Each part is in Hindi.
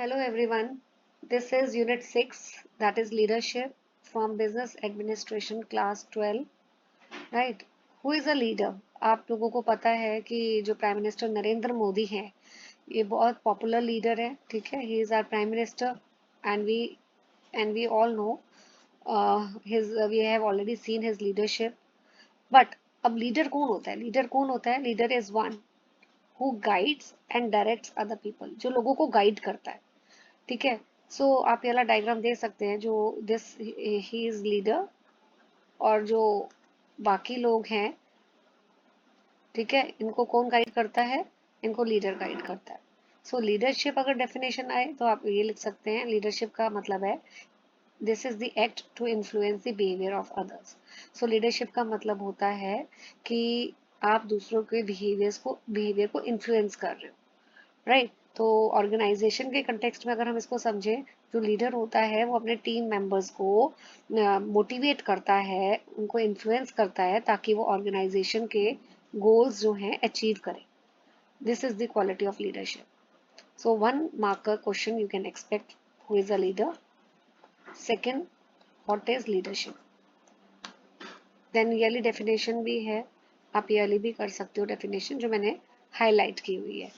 Hello everyone. This is Unit 6, that is Leadership, from Business Administration Class 12. Right? Who is a leader? आप लोगों को पता है कि जो प्राइम मिनिस्टर नरेंद्र मोदी हैं, ये बहुत पॉपुलर लीडर है. ठीक है, he is our prime minister and we all know his we have already seen his leadership. But अब लीडर कौन होता है? लीडर कौन होता है? Leader is one who guides and directs other people, जो लोगों को गाइड करता है. ठीक है. सो आप ये वाला डायग्राम देख सकते हैं, जो दिस ही इज लीडर और जो बाकी लोग हैं, ठीक है, इनको कौन गाइड करता है? इनको लीडर गाइड करता है. सो लीडरशिप अगर डेफिनेशन आए तो आप ये लिख सकते हैं, लीडरशिप का मतलब है this is the act to influence the behaviour of others. So leadership का मतलब होता है कि आप दूसरों के बिहेवियर को इन्फ्लुएंस कर रहे हो. राइट. तो ऑर्गेनाइजेशन के कंटेक्स्ट में अगर हम इसको समझें, जो लीडर होता है वो अपने टीम मेंबर्स को मोटिवेट करता है, उनको इन्फ्लुएंस करता है ताकि वो ऑर्गेनाइजेशन के गोल्स जो हैं अचीव करें. This is the quality of leadership. So one marker question you can expect, who is a leader. Second, what is leadership. Then yearly definition भी है, आप ईयरली भी कर सकते हो डेफिनेशन, जो मैंने हाईलाइट की हुई है.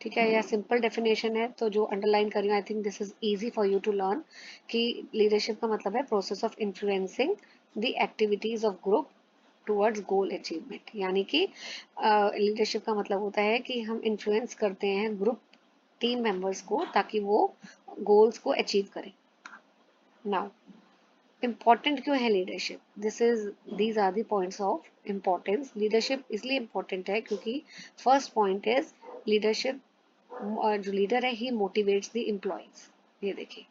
ठीक है, यह सिंपल डेफिनेशन है, तो जो अंडरलाइन करी हूँ, I think this is easy for you to learn कि लीडरशिप का मतलब है process of influencing the activities of group towards goal achievement. यानी कि लीडरशिप का मतलब होता है कि हम इन्फ्लुएंस करते हैं ग्रुप टीम मेंबर्स को ताकि वो गोल्स को अचीव करें. नाउ, इम्पॉर्टेंट क्यों है leadership? These are the points of importance. Leadership इसलिए इम्पोर्टेंट है क्योंकि फर्स्ट पॉइंट इज लीडरशिप, जो लीडर है ही मोटिवेट्स द एम्प्लॉयज. ये देखिए,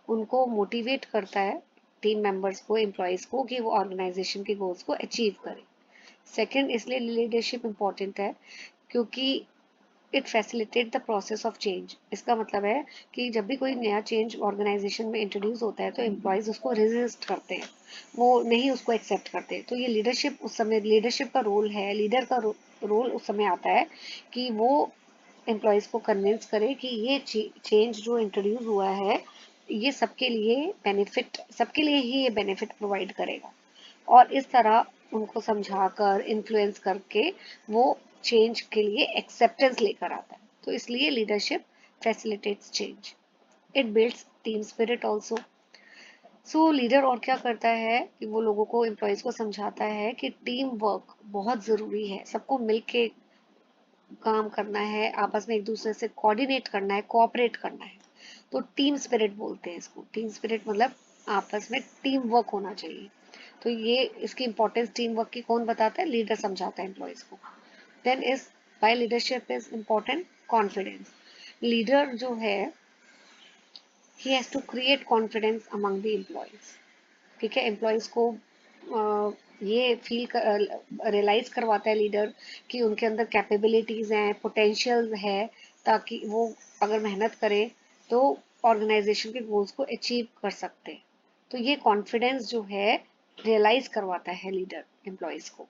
उनको मोटिवेट करता है टीम मेंबर्स को, एम्प्लॉयज को, कि वो ऑर्गेनाइजेशन के गोल्स को अचीव करें. सेकंड, इसलिए लीडरशिप इम्पोर्टेंट है क्योंकि it facilitate the process of change. इसका मतलब है कि जब भी कोई नया चेंज ऑर्गेनाइजेशन में इंट्रोड्यूस होता है तो एम्प्लॉयज उसको रेजिस्ट करते हैं, वो नहीं उसको एक्सेप्ट करते. तो ये लीडरशिप उस समय, लीडरशिप का रोल है, लीडर का रोल उस समय आता है कि वो एम्प्लॉयज को कन्विंस करे कि ये चेंज जो इंट्रोड्यूस हुआ है ये सबके लिए सबके लिए ही ये बेनिफिट प्रोवाइड करेगा. और इस तरह उनको समझाकर इन्फ्लुएंस करके वो चेंज के लिए एक्सेप्टेंस लेकर आता है. तो इसलिए leadership facilitates change. It builds team spirit also. So leader और क्या करता है कि वो लोगों को, एम्प्लॉयज को समझाता है कि टीम वर्क बहुत ज़रूरी है, सबको मिलके काम करना है, आपस में एक दूसरे से कोऑर्डिनेट करना है, कोऑपरेट करना है. तो टीम स्पिरिट बोलते हैं इसको. टीम स्पिरिट मतलब आपस में टीम वर्क होना चाहिए. तो ये इसकी इंपॉर्टेंस टीम वर्क की कौन बताता है? लीडर समझाता है एम्प्लॉयज को. Then is why leadership is important, confidence. Leader जो है he has to create confidence among the employees. ठीक है, एम्प्लॉयज को ये रियलाइज करवाता है लीडर कि उनके अंदर कैपेबिलिटीज हैं, पोटेंशियल है, ताकि वो अगर मेहनत करें तो ऑर्गेनाइजेशन के गोल्स को अचीव कर सकते हैं. तो ये कॉन्फिडेंस जो है रियलाइज करवाता है लीडर एम्प्लॉयज को.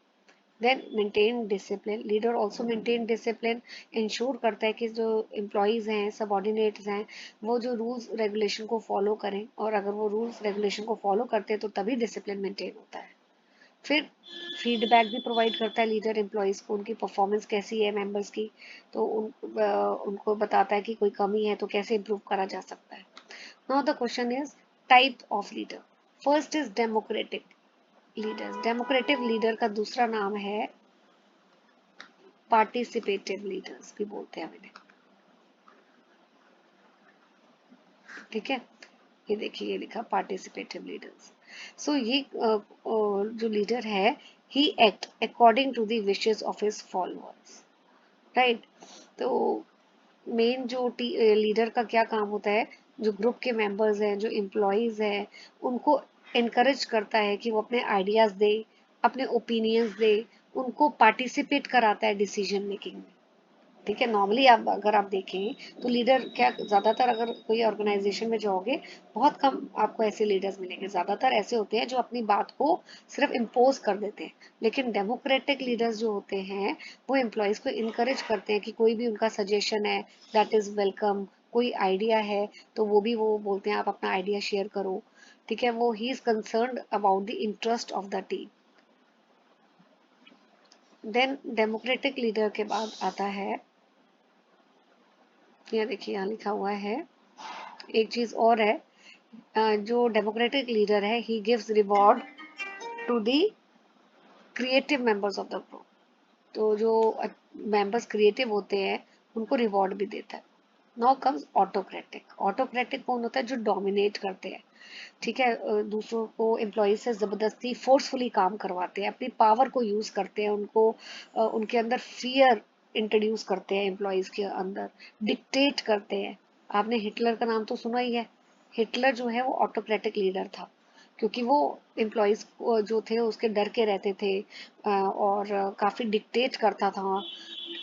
Then maintain discipline. Leader also maintain discipline, ensure करता है कि जो एम्प्लॉयज़ हैं, सबॉर्डिनेट्स हैं, वो जो रूल्स रेगुलेशन को फॉलो करें, और अगर वो रूल्स रेगुलेशन को फॉलो करते हैं तो तभी डिसिप्लिन मेंटेन होता है. फिर फीडबैक भी प्रोवाइड करता है लीडर एम्प्लॉयज़ को, उनकी परफॉर्मेंस कैसी है मेंबर्स की, तो उनको बताता है कि कोई कमी है तो कैसे इम्प्रूव करा जा सकता है. Now the question is type of leader. First is democratic leaders. Democratic leader का दूसरा नाम है पार्टिसिपेटिव लीडर्स भी बोलते हैं इन्हें. ठीक है, ये देखिए, ये लिखा पार्टिसिपेटिव लीडर्स. सो ये जो लीडर है, he act according to the wishes of his followers. Right. तो मेन जो लीडर का क्या काम होता है, जो ग्रुप के मेंबर्स हैं, जो एम्प्लॉयज हैं, उनको इनकरेज करता है कि वो अपने आइडियाज दे, अपने ओपिनियंस दे, उनको पार्टिसिपेट कराता है डिसीजन मेकिंग में. ठीक है, नॉर्मली आप अगर आप देखें तो लीडर क्या, ज़्यादातर अगर कोई ऑर्गेनाइजेशन में जाओगे, बहुत कम आपको ऐसे लीडर्स मिलेंगे. ज़्यादातर ऐसे होते हैं जो अपनी बात को सिर्फ इम्पोज कर देते हैं. लेकिन डेमोक्रेटिक लीडर्स जो होते हैं वो एम्प्लॉयज़ को इनकरेज करते हैं कि कोई भी उनका सजेशन है, दैट इज़ वेलकम. कोई आइडिया है तो वो भी वो बोलते हैं आप अपना आइडिया शेयर करो, ठीक है। वो he is concerned about the interest of the team. Then democratic leader के बाद आता है, ये देखिए यहाँ लिखा हुआ है एक चीज और है, जो डेमोक्रेटिक लीडर है he gives reward to the creative members of the group. तो जो मेंबर्स क्रिएटिव होते हैं उनको रिवॉर्ड भी देता है। Now comes autocratic. ऑटोक्रेटिक कौन होता है? जो डोमिनेट करते हैं, ठीक है, दूसरों को एम्प्लॉयज से जबरदस्ती फोर्सफुली काम करवाते हैं, अपनी पावर को यूज करते हैं, उनको उनके अंदर फियर इंट्रोड्यूस करते हैं, एम्प्लॉयज के अंदर डिक्टेट करते हैं। आपने हिटलर का नाम तो सुना ही है। हिटलर जो है वो ऑटोक्रेटिक लीडर था, क्योंकि वो एम्प्लॉयज जो थे उसके डर के रहते थे, और काफी डिक्टेट करता था,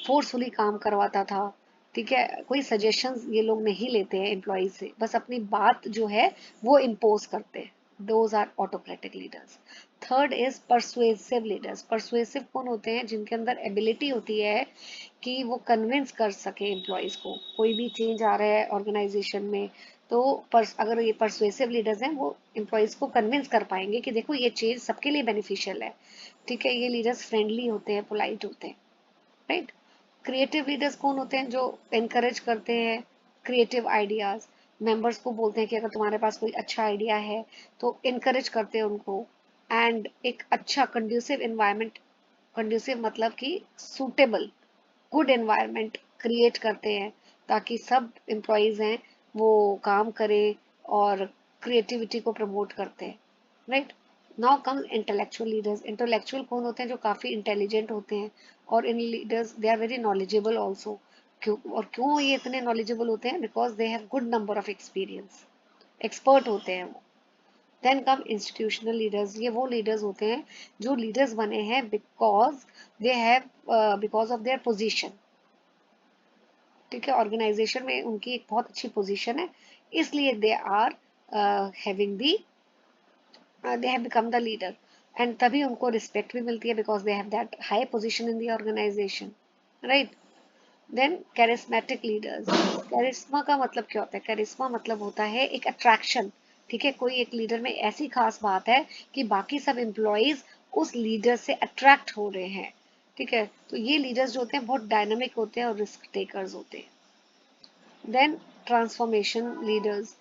फोर्सफुली काम करवाता था, ठीक है। कोई सजेशंस ये लोग नहीं लेते हैं एम्प्लॉयज से, बस अपनी बात जो है वो इम्पोज करते हैं। Those are autocratic leaders. Third is persuasive leaders. Persuasive कौन होते हैं? जिनके अंदर एबिलिटी होती है कि वो कन्विंस कर सके एम्प्लॉयज को। कोई भी चेंज आ रहा है ऑर्गेनाइजेशन में, तो अगर ये परसुएसिव लीडर्स हैं वो एम्प्लॉयज को कन्विंस कर पाएंगे कि देखो ये चेंज सबके लिए बेनिफिशियल है, ठीक है। ये लीडर्स फ्रेंडली होते हैं, पोलाइट होते हैं, राइट। क्रिएटिव लीडर्स कौन होते हैं? जो एनकरेज करते हैं क्रिएटिव आइडियाज। मेंबर्स को बोलते हैं कि अगर तुम्हारे पास कोई अच्छा आइडिया है तो इनकरेज करते हैं उनको। एंड एक अच्छा कंड्यूसिव एनवायरनमेंट, कंड्यूसिव मतलब कि सूटेबल गुड एनवायरनमेंट क्रिएट करते हैं, ताकि सब एम्प्लॉयज हैं वो काम करें और क्रिएटिविटी को प्रमोट करते हैं, right. Now come intellectual leaders. Intellectual कौन होते हैं? जो काफी इंटेलिजेंट होते हैं, और इन leaders they are very knowledgeable also. क्यों ये इतने नॉलेजेबल होते हैं? Because they have good number of experience, expert होते हैं वो। Then come institutional leaders. ये वो लीडर्स होते हैं जो लीडर्स बने हैं because they have, because of their position, ठीक है। ऑर्गेनाइजेशन में उनकी एक बहुत अच्छी पोजीशन है, इसलिए they are having the, they have become the leader. And तभी उनको रिस्पेक्ट भी मिलती है, because they have that high position in the organisation, right. Then charismatic leaders. Charisma का मतलब क्या होता है? कैरिस्मा मतलब होता है एक अट्रैक्शन, ठीक है। कोई एक लीडर में ऐसी खास बात है कि बाकी सब एम्प्लॉयज उस लीडर से अट्रैक्ट हो रहे हैं, ठीक है। तो ये लीडर्स जो होते हैं बहुत डायनामिक होते हैं और रिस्क टेकर्स होते हैं। Then transformation leaders.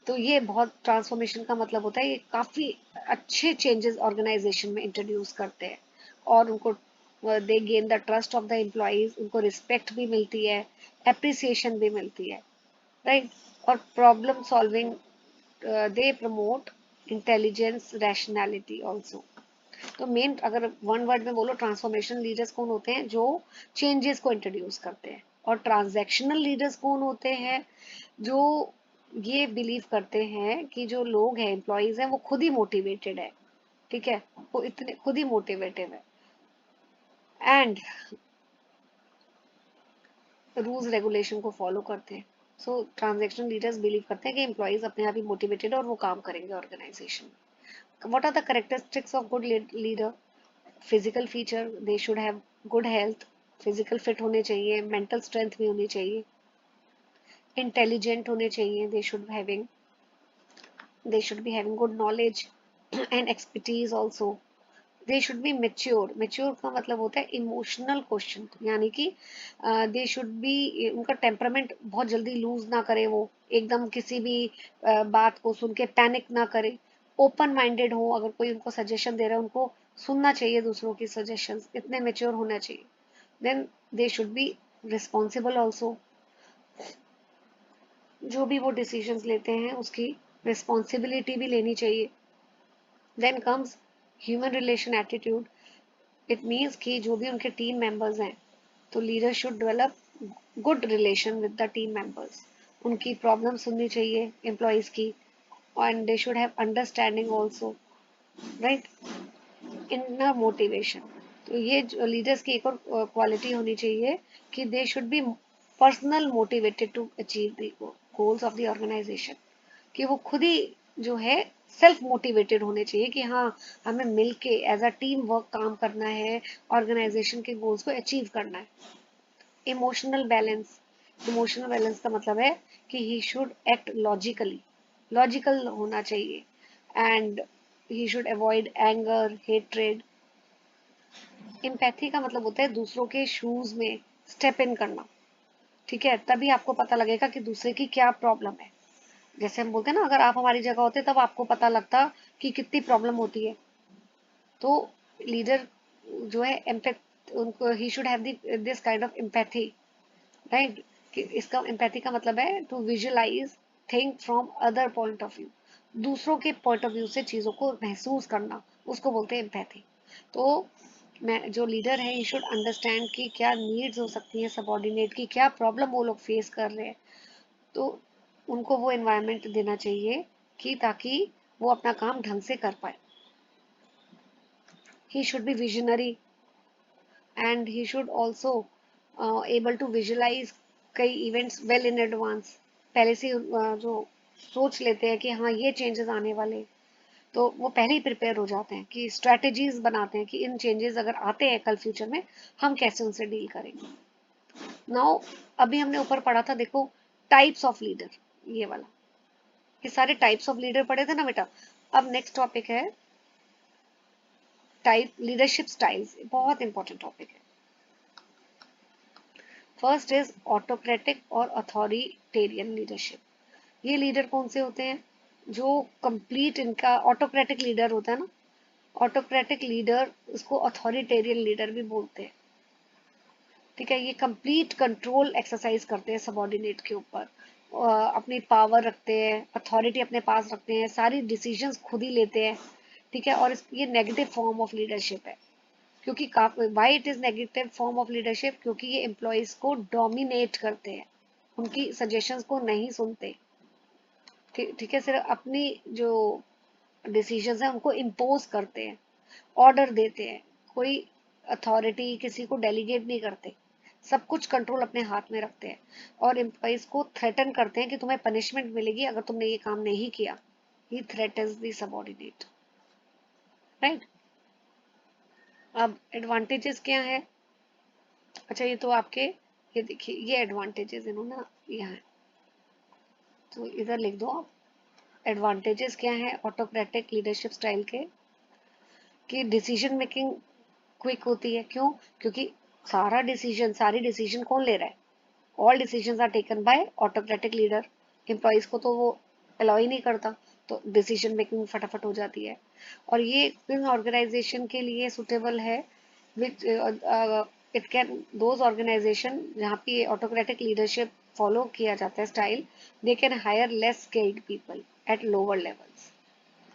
तो ये बहुत, ट्रांसफॉर्मेशन का मतलब होता है ये काफी अच्छे चेंजेस ऑर्गेनाइजेशन में इंट्रोड्यूस करते हैं, और उनको दे gain the trust of the employees, उनको रिस्पेक्ट भी मिलती है, एप्रिसिएशन भी मिलती है, राइट। और problem solving, they promote intelligence, rationality also. तो मेन अगर वन वर्ड में बोलो, ट्रांसफॉर्मेशन लीडर्स कौन होते हैं? जो चेंजेस को इंट्रोड्यूस करते हैं। और ट्रांजैक्शनल लीडर्स कौन होते हैं? जो ये बिलीव करते हैं कि जो लोग हैं, एम्प्लॉयज हैं, वो खुद ही मोटिवेटेड है, ठीक है, वो इतने खुद ही मोटिवेटेड है, एंड रूल्स रेगुलेशन को फॉलो करते हैं। सो ट्रांजैक्शनल लीडर्स बिलीव करते हैं कि एम्प्लॉयज अपने आप ही मोटिवेटेड है और वो काम करेंगे ऑर्गेनाइजेशन में। What are the characteristics of good leader? Physical feature, they should have good health, physical fit होने चाहिए, मेंटल स्ट्रेंथ भी होनी चाहिए, इंटेलिजेंट होने चाहिए, they should be having good knowledge and expertise also. They should be mature. Mature का मतलब होता है इमोशनल क्वेश्चन, यानी कि दे शुड बी, उनका टेम्परामेंट बहुत जल्दी लूज ना करे, वो एकदम किसी भी बात को सुन के पैनिक ना करे, ओपन माइंडेड हो, अगर कोई उनको सजेशन दे रहा है उनको सुनना चाहिए दूसरों की सजेशंस, इतने मेच्योर होना चाहिए। Then they should be responsible also. जो भी वो डिसीजंस लेते हैं उसकी रिस्पॉन्सिबिलिटी भी लेनी चाहिए। Then comes human relation attitude. It means कि जो भी उनके टीम मेंबर्स हैं, तो leader should develop good relation with the team members. उनकी प्रॉब्लम सुननी चाहिए एम्प्लॉयज की, and they should have understanding also, right. Inner motivation. तो ये लीडर्स की एक और क्वालिटी होनी चाहिए कि they should be personal motivated to achieve the goals of the organisation. कि वो खुद ही जो है सेल्फ मोटिवेटेड होने चाहिए कि हाँ, हमें मिलके एज अ टीम वर्क काम करना है, ऑर्गेनाइजेशन के गोल्स को अचीव करना है। Emotional balance. इमोशनल बैलेंस का मतलब है कि he should act logically, logical होना चाहिए, and he should avoid anger, hatred. Empathy का मतलब होता है दूसरों के शूज में स्टेप इन करना, ठीक है, तभी आपको पता लगेगा कि दूसरे की क्या प्रॉब्लम है। जैसे हम बोलते हैं ना, अगर आप हमारी जगह होते तब आपको पता लगता कि कितनी प्रॉब्लम होती है। तो लीडर जो है एम्पैथ, उनको he should have this kind of empathy, right. कि इसका एम्पैथी का मतलब है to visualise think from other point of view, दूसरों के पॉइंट ऑफ व्यू से चीजों को महसूस करना, उसको बोलते हैं एम्पैथी। तो मैं जो लीडर है, ही शुड अंडरस्टैंड कि क्या नीड्स हो सकती है सबॉर्डिनेट की, क्या प्रॉब्लम वो लोग फेस कर रहे हैं। तो उनको वो एनवायरनमेंट देना चाहिए कि ताकि वो अपना काम ढंग से कर पाए। He should be visionary and he should also able to visualise कई इवेंट्स वेल इन एडवांस, पहले से जो सोच लेते हैं कि हाँ ये चेंजेस आने वाले, तो वो पहले ही प्रिपेयर हो जाते हैं कि स्ट्रेटेजीज बनाते हैं कि इन चेंजेस अगर आते हैं कल फ्यूचर में, हम कैसे उनसे डील करेंगे। नाउ अभी हमने ऊपर पढ़ा था, देखो, टाइप्स ऑफ लीडर, ये वाला, ये सारे टाइप्स ऑफ लीडर पढ़े थे ना बेटा। अब नेक्स्ट टॉपिक है टाइप लीडरशिप स्टाइल्स, बहुत इंपॉर्टेंट टॉपिक है। फर्स्ट इज ऑटोक्रेटिक और अथॉरिटेरियन लीडरशिप। ये लीडर कौन से होते हैं? जो कंप्लीट, इनका ऑटोक्रेटिक लीडर होता है ना, ऑटोक्रेटिक लीडर, उसको अथॉरिटेरियन लीडर भी बोलते हैं, ठीक है। ये कंप्लीट कंट्रोल एक्सरसाइज करते हैं सबॉर्डिनेट के ऊपर, अपनी पावर रखते हैं, अथॉरिटी अपने पास रखते हैं, सारी डिसीजंस खुद ही लेते हैं, ठीक है। और ये नेगेटिव फॉर्म ऑफ लीडरशिप है, क्योंकि why it is negative form of leadership, क्योंकि ये एम्प्लॉयज को डोमिनेट करते हैं, उनकी सजेशंस को नहीं सुनते, ठीक है, सिर्फ अपनी जो डिसीजंस है उनको इम्पोज करते हैं, ऑर्डर देते हैं, कोई अथॉरिटी किसी को डेलीगेट नहीं करते, सब कुछ कंट्रोल अपने हाथ में रखते हैं, और एम्प्लॉयज को थ्रेटन करते हैं कि तुम्हें पनिशमेंट मिलेगी अगर तुमने ये काम नहीं किया। ही थ्रेटन्स द सबऑर्डिनेट, राइट। अब एडवांटेजेस क्या है? अच्छा, ये तो आपके, ये देखिए, ये एडवांटेजेस इन्होंने यहाँ है, तो इधर लिख दो आप। एडवांटेजेस क्या है ऑटोक्रेटिक लीडरशिप स्टाइल के? कि डिसीजन मेकिंग क्विक होती है। क्यों? क्योंकि सारी डिसीजन कौन ले रहा है? All decisions are taken by autocratic leader. Employees को तो वो अलाउ ही नहीं करता, तो डिसीजन मेकिंग फटाफट हो जाती है। और ये किन ऑर्गेनाइजेशन के लिए सुटेबल है? Which it can those organisation जहाँ पे ऑटोक्रेटिक लीडरशिप फॉलो किया जाता है style, they can hire less skilled people at lower levels.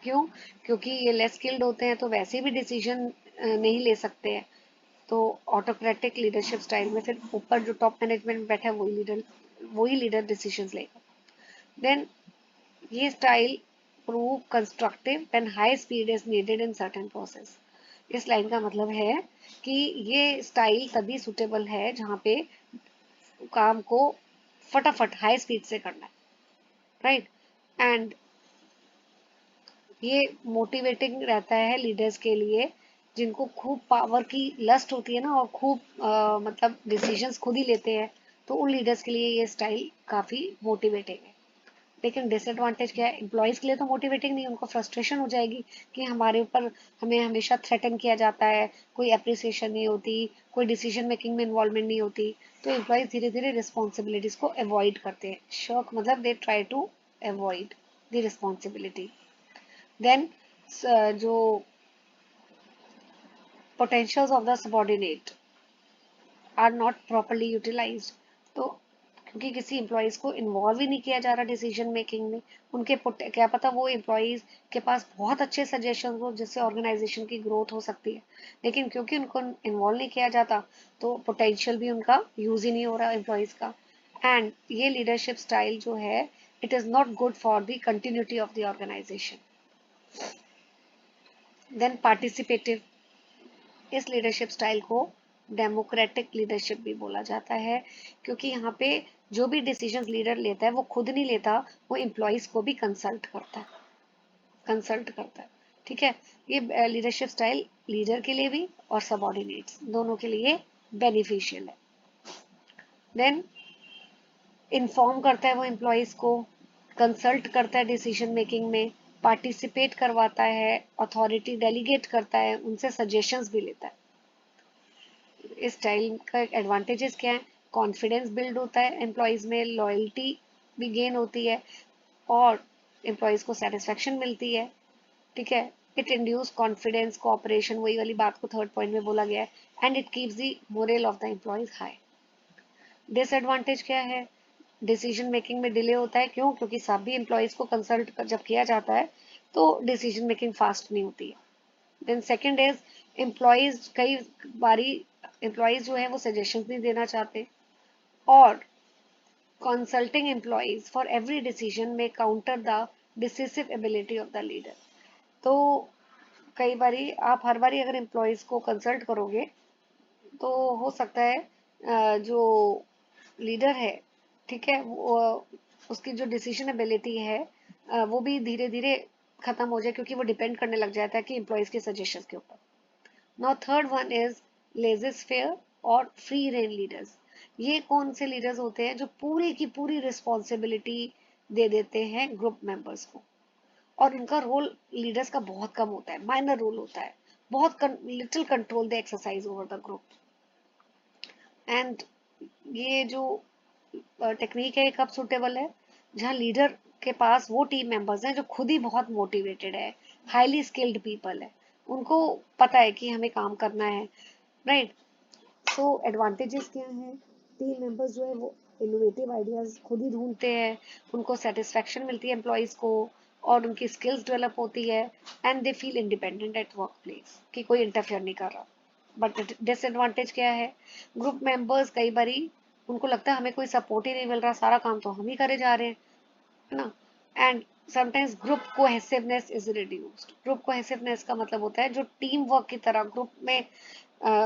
क्यों? क्योंकि ये लेस स्किल्ड होते हैं तो वैसे भी डिसीजन नहीं ले सकते हैं, तो ऑटोक्रेटिक लीडरशिप स्टाइल में फिर ऊपर जो टॉप मैनेजमेंट बैठा है वही लीडर डिसीजंस लेगा। देन ये style prove constructive when high speed is needed in certain process. इस लाइन का मतलब है कि ये स्टाइल तभी सुटेबल है जहाँ पे काम को फटाफट हाई स्पीड से करना है, राइट। एंड ये मोटिवेटिंग रहता है लीडर्स के लिए जिनको खूब पावर की लस्ट होती है ना, और खूब मतलब डिसीजंस खुद ही लेते हैं, तो उन लीडर्स के लिए ये स्टाइल काफी मोटिवेटिंग है। लेकिन डिसएडवांटेज क्या है? एम्प्लॉयज के लिए तो मोटिवेटिंग नहीं, उनको फ्रस्ट्रेशन हो जाएगी कि हमारे ऊपर हमें हमेशा थ्रेटन किया जाता है, कोई अप्रिसिएशन नहीं होती, कोई डिसीजन मेकिंग में इन्वॉल्वमेंट नहीं होती, तो एम्प्लॉयज धीरे धीरे रिस्पॉन्सिबिलिटीज को अवॉइड करते हैं। शौक मतलब they try to avoid the responsibility. Then जो potentials of the subordinate are not properly utilized, तो क्योंकि किसी एम्प्लॉयज को इन्वॉल्व ही नहीं किया जा रहा डिसीजन मेकिंग में, उनके क्या पता वो एम्प्लॉयज के पास बहुत अच्छे सजेशन हो जिससे ऑर्गेनाइजेशन की ग्रोथ हो सकती है, लेकिन क्योंकि उनको इन्वॉल्व नहीं किया जाता तो पोटेंशियल भी उनका यूज ही नहीं हो रहा एम्प्लॉयज का। एंड ये लीडरशिप स्टाइल जो है, it is not good for the continuity of the organisation. Then participative, इस लीडरशिप स्टाइल को डेमोक्रेटिक लीडरशिप भी बोला जाता है, क्योंकि यहाँ पे जो भी डिसीजन लीडर लेता है वो खुद नहीं लेता, वो एम्प्लॉयज को भी कंसल्ट करता है, ठीक है। ये लीडरशिप स्टाइल लीडर के लिए भी और सबऑर्डिनेट्स दोनों के लिए बेनिफिशियल है। देन इन्फॉर्म करता है वो एम्प्लॉयज़ को, कंसल्ट करता है डिसीजन मेकिंग में, पार्टिसिपेट करवाता है, अथॉरिटी डेलीगेट करता है, उनसे सजेशंस भी लेता है। इस स्टाइल का एडवांटेजेस क्या है? कॉन्फिडेंस बिल्ड होता है एम्प्लॉयज़ में, लॉयल्टी भी गेन होती है और एम्प्लॉयज़ को सेटिस्फेक्शन मिलती है। ठीक है, इट इंड्यूस कॉन्फिडेंस, कोऑपरेशन, वही वाली बात को थर्ड पॉइंट में बोला गया है, and it keeps the moral of the employees high. Disadvantage क्या है? डिसीजन मेकिंग में डिले होता है। क्यों? क्योंकि सभी एम्प्लॉयज को कंसल्ट जब किया जाता है तो डिसीजन मेकिंग फास्ट नहीं होती है। देन सेकेंड इज एम्प्लॉयज, कई बारी एम्प्लॉयज जो है वो सजेशन नहीं देना चाहते, और consulting employees for every decision में counter the decisive ability of the leader. तो कई बारी आप हर बारी अगर एम्प्लॉयज को कंसल्ट करोगे तो हो सकता है जो लीडर है, ठीक है, वो उसकी जो डिसीजन एबिलिटी है वो भी धीरे धीरे खत्म हो जाए, क्योंकि वो डिपेंड करने लग जाता है कि एम्प्लॉयज के सजेशन के ऊपर। Now third one is laissez faire और फ्री रेन लीडर्स। ये कौन से लीडर्स होते हैं जो पूरी की पूरी रिस्पॉन्सिबिलिटी दे देते हैं ग्रुप मेंबर्स को, और इनका रोल लीडर्स का बहुत कम होता है, माइनर रोल होता है, बहुत little control the exercise over the group. And ये जो टेक्निक है कब सुटेबल है? जहाँ लीडर के पास वो टीम मेंबर्स हैं जो खुद ही बहुत मोटिवेटेड है, हाईली स्किल्ड पीपल है, उनको पता है कि हमें काम करना है, राइट। सो एडवांटेजेस क्या है? टीम मेंबर्स जो है वो इनोवेटिव आइडियाज खुद ही ढूंढते हैं, उनको सेटिस्फेक्शन मिलती है एम्प्लॉयज को, और उनकी स्किल्स डेवलप होती है, and they feel independent at work place, कि कोई इंटरफेयर नहीं कर रहा। बट डिसएडवांटेज क्या है? ग्रुप मेंबर्स कई बारी उनको लगता है हमें कोई सपोर्ट ही नहीं मिल रहा, सारा काम तो हम ही करे जा रहे हैं, है ना। And sometimes group cohesiveness is reduced. Group cohesiveness का मतलब होता है जो टीम वर्क की तरह ग्रुप में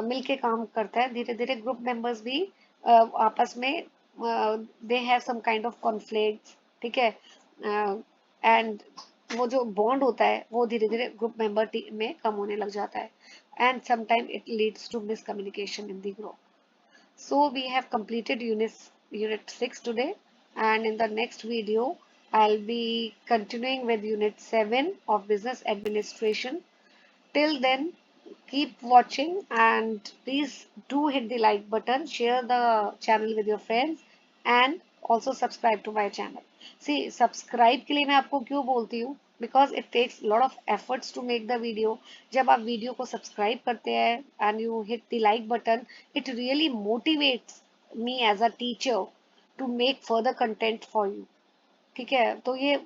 मिलके काम करता है, धीरे धीरे ग्रुप मेंबर्स भी आपस में they have some kind of conflict, ठीक है, एंड वो जो बॉन्ड होता है वो धीरे धीरे ग्रुप मेंबर में कम होने लग जाता है, and sometime it leads to miscommunication in the group. So we have completed unit 6 today, and in the next video I'll be continuing with unit 7 of business administration. Till then, keep watching and please do hit the like button, share the channel with your friends, and also subscribe to my channel. See, subscribe के लिए मैं आपको क्यों बोलती हूँ? Because it takes lot of efforts to make the video. जब आप वीडियो को सब्सक्राइब करते हैं and you hit the like button, it really motivates me as a teacher to make further content for you. ठीक है, तो ये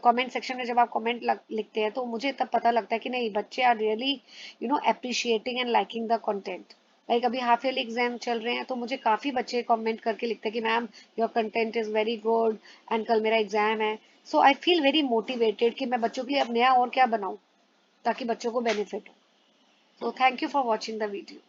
कमेंट सेक्शन में जब आप कमेंट लिखते हैं तो मुझे तब पता लगता है कि नहीं, बच्चे are really appreciating and liking the content. Like अभी हाफ ईयरली एग्जाम चल रहे हैं तो मुझे काफी बच्चे कमेंट करके लिखते हैं कि ma'am your content is very good and कल मेरा एग्जाम है। सो आई फील वेरी मोटिवेटेड कि मैं बच्चों के लिए अब नया और क्या बनाऊं ताकि बच्चों को बेनिफिट हो। So thank you for watching the video.